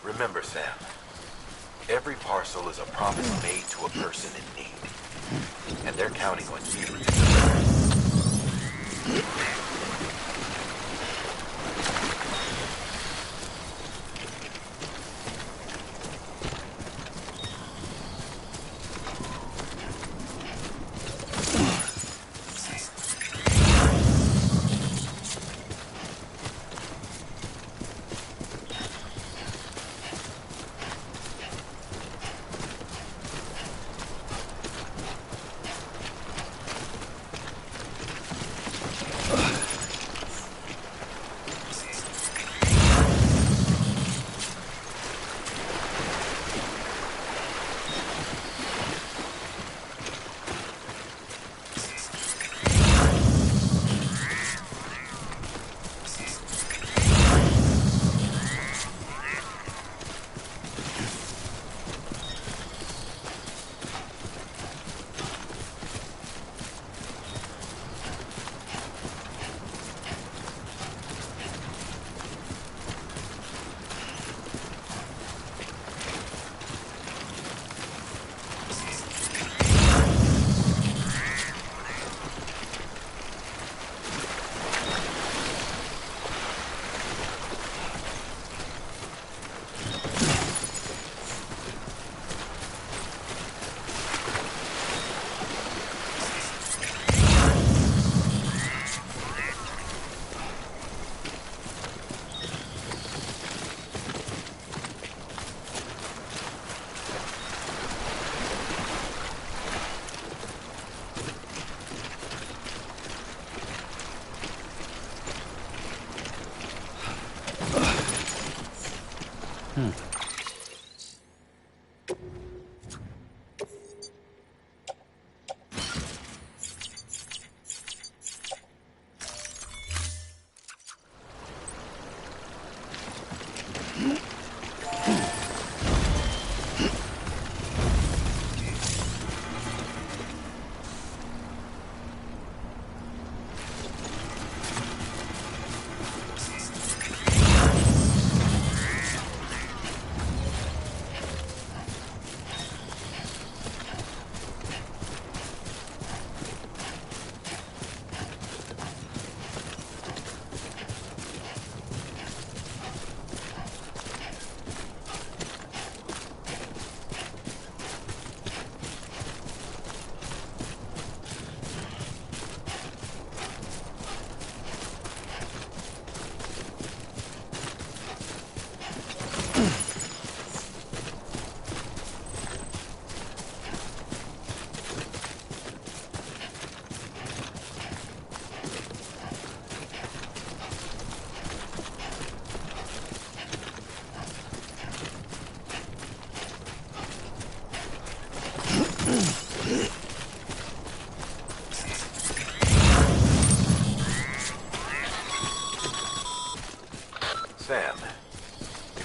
E: Remember, Sam, every parcel is a promise made to a person in need. And they're counting on you to deliver.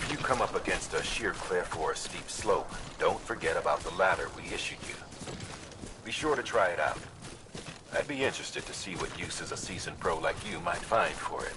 E: If you come up against a sheer cliff or a steep slope, don't forget about the ladder we issued you. Be sure to try it out. I'd be interested to see what uses a seasoned pro like you might find for it.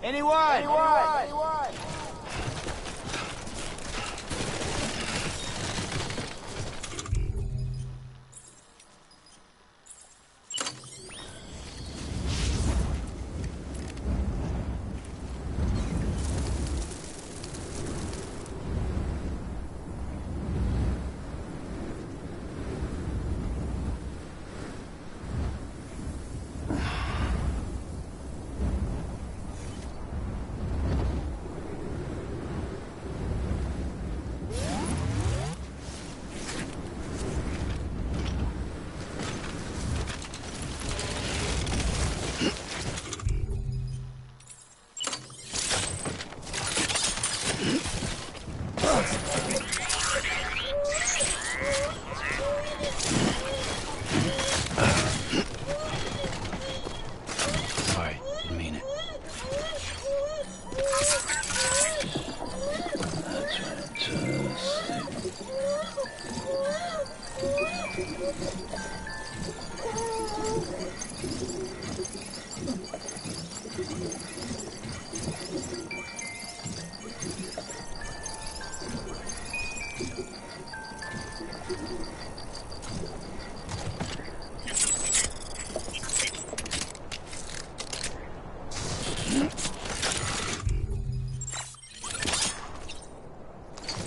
J: Anyone?
D: Sorry, didn't mean it.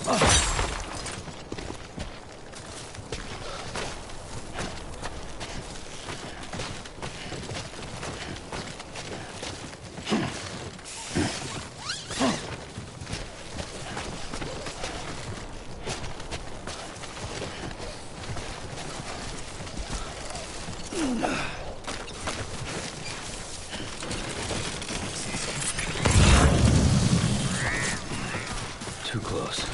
D: That's too close.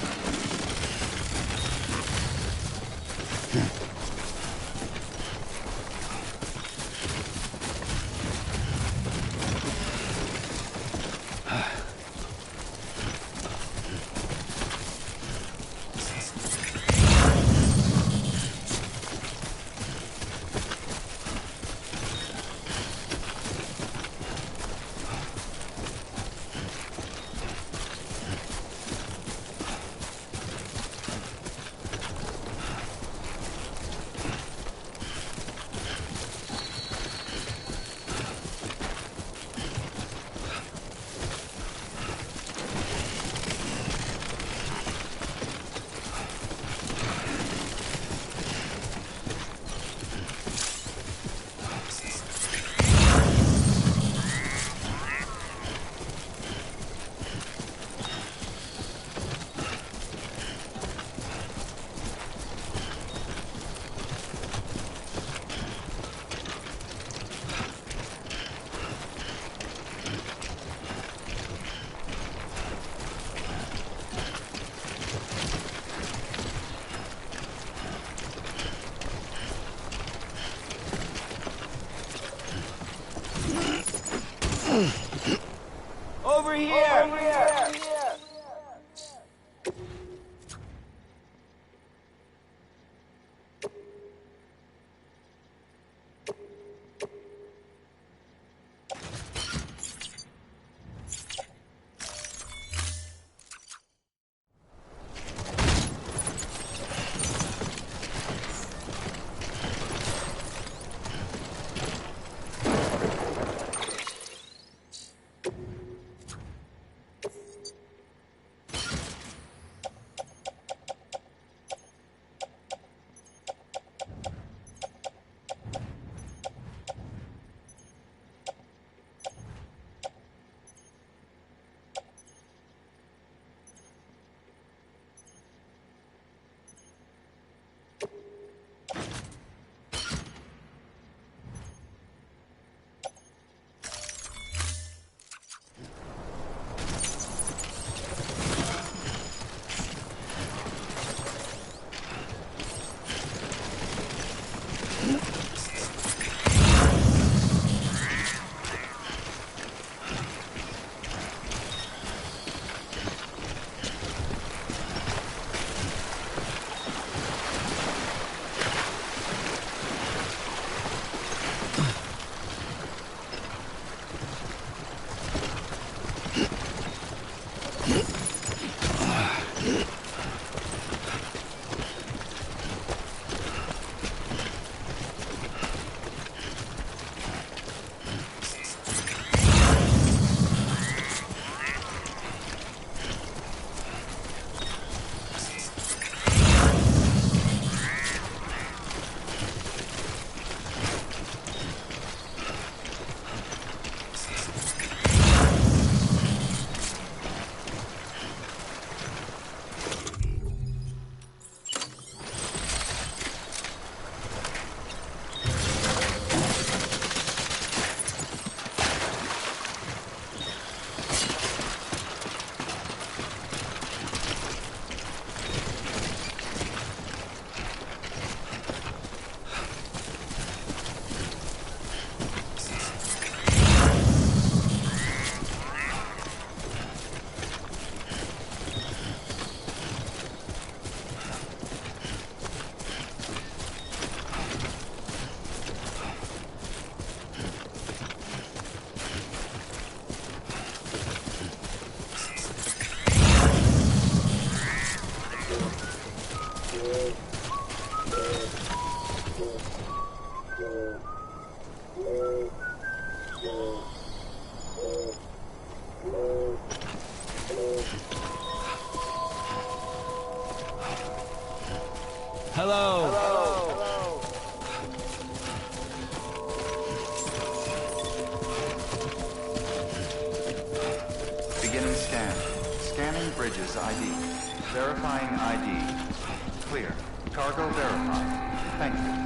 J: Over here! Over here! Hello.
H: Beginning scan. Scanning bridges ID. Verifying ID. Clear. Cargo verified. Thank you.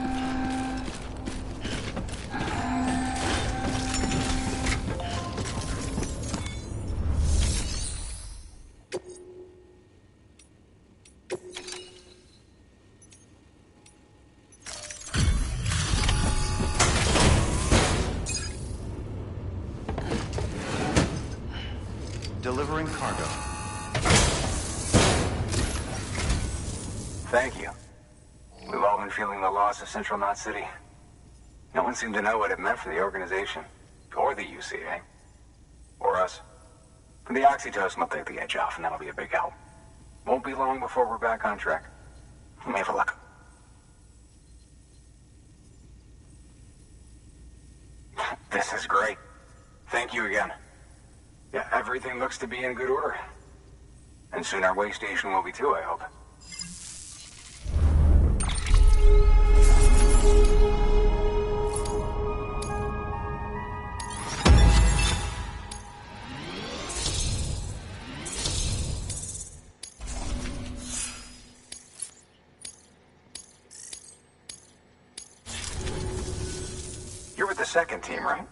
H: Delivering cargo.
C: Thank you. We've all been feeling the loss of Central Knot City. No one seemed to know what it meant for the organization, or the UCA, or us. For the oxytocin will take the edge off, and that'll be a big help. Won't be long before we're back on track. We may have a luck. This is great. Thank you again. Yeah, everything looks to be in good order. And soon our way station will be too, I hope. You're with the second team, right?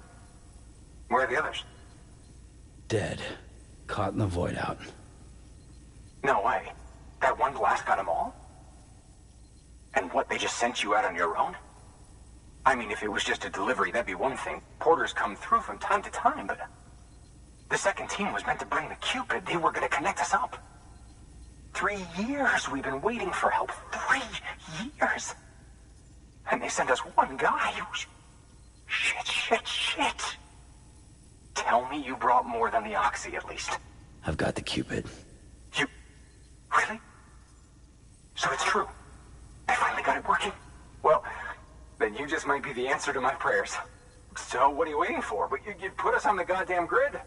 C: Where are the others?
D: Dead. Caught in the void out.
C: No way. That one blast got them all? And what, they just sent you out on your own? I mean, if it was just a delivery, that'd be one thing. Porters come through from time to time, but... The second team was meant to bring the Cupid. They were going to connect us up. 3 years we've been waiting for help. 3 years. And they sent us one guy who's... Shit. Tell me you brought more than the Oxy, at least.
D: I've got the Cupid.
C: You... Really? So it's true. They finally got it working? Well, then you just might be the answer to my prayers. So what are you waiting for? But you put us on the goddamn grid.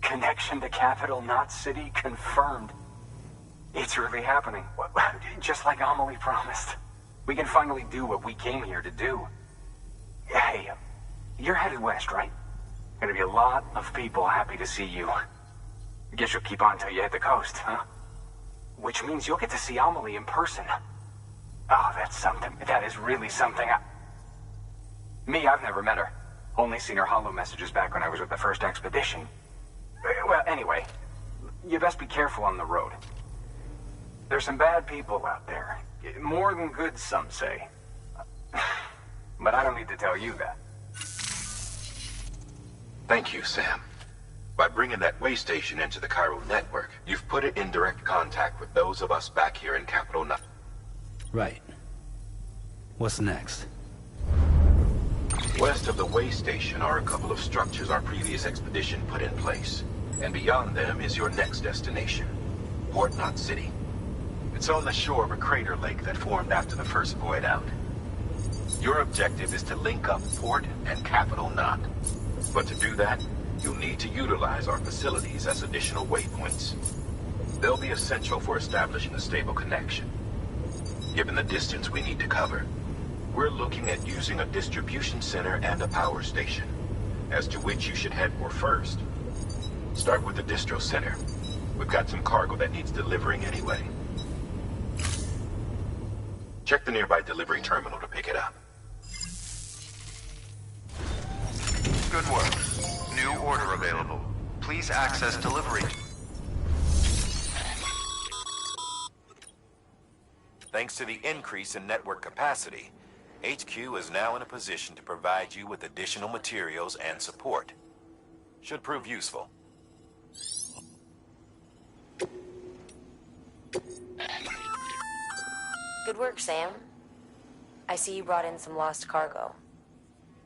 C: Connection to Capital Knot City confirmed. It's really happening. Just like Amelie promised. We can finally do what we came here to do. Hey, you're headed west, right? Gonna be a lot of people happy to see you. Guess you'll keep on till you hit the coast, huh? Which means you'll get to see Amelie in person. Oh, that's something. That is really something. I've never met her. Only seen her holo messages back when I was with the first expedition. Well, anyway, you best be careful on the road. There's some bad people out there. More than good, some say. But I don't need to tell you that.
E: Thank you, Sam. By bringing that way station into the Cairo network, you've put it in direct contact with those of us back here in Capital Knot.
D: Right. What's next?
E: West of the way station are a couple of structures our previous expedition put in place. And beyond them is your next destination, Port Knot City. It's on the shore of a crater lake that formed after the first void out. Your objective is to link up Port and Capital Knot. But to do that, you'll need to utilize our facilities as additional waypoints. They'll be essential for establishing a stable connection. Given the distance we need to cover, we're looking at using a distribution center and a power station, as to which you should head for first. Start with the distro center. We've got some cargo that needs delivering anyway. Check the nearby delivery terminal to pick it up.
H: Good work. New order available. Please access delivery.
E: Thanks to the increase in network capacity, HQ is now in a position to provide you with additional materials and support. Should prove useful.
O: Good work, Sam. I see you brought in some lost cargo.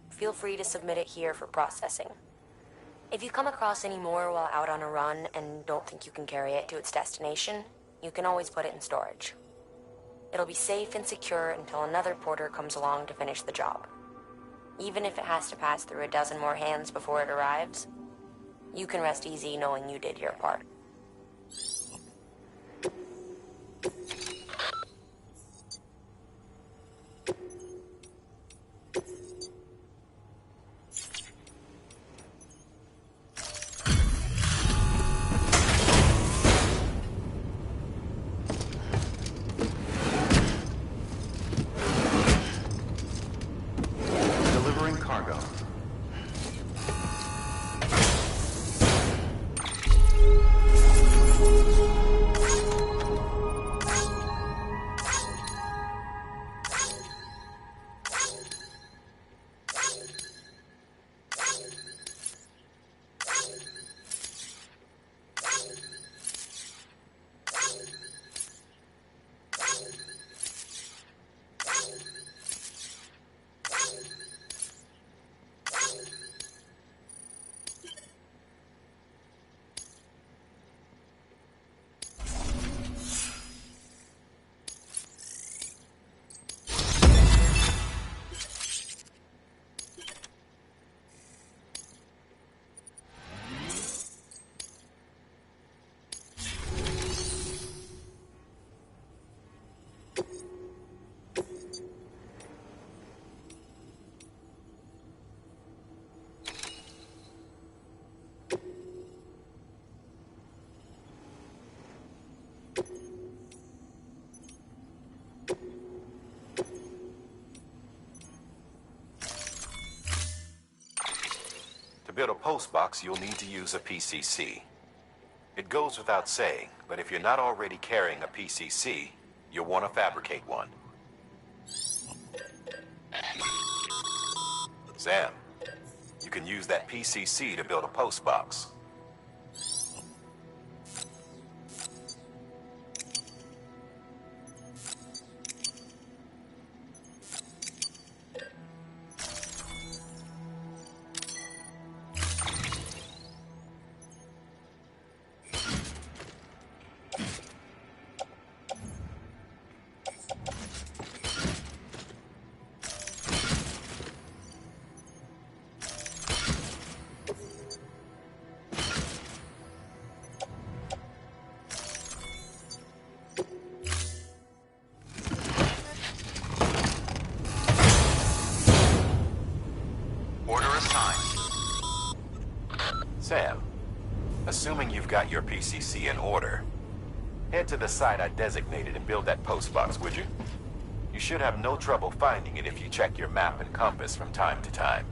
O: Feel free to submit it here for processing. If you come across any more while out on a run and don't think you can carry it to its destination, you can always put it in storage. It'll be safe and secure until another porter comes along to finish the job. Even if it has to pass through a dozen more hands before it arrives, you can rest easy knowing you did your part.
H: Delivering cargo.
E: postbox, you'll need to use a PCC. It goes without saying, but if you're not already carrying a PCC, you'll want to fabricate one. Sam, you can use that PCC to build a postbox. Sam, assuming you've got your PCC in order, head to the site I designated and build that postbox, would you? You should have no trouble finding it if you check your map and compass from time to time.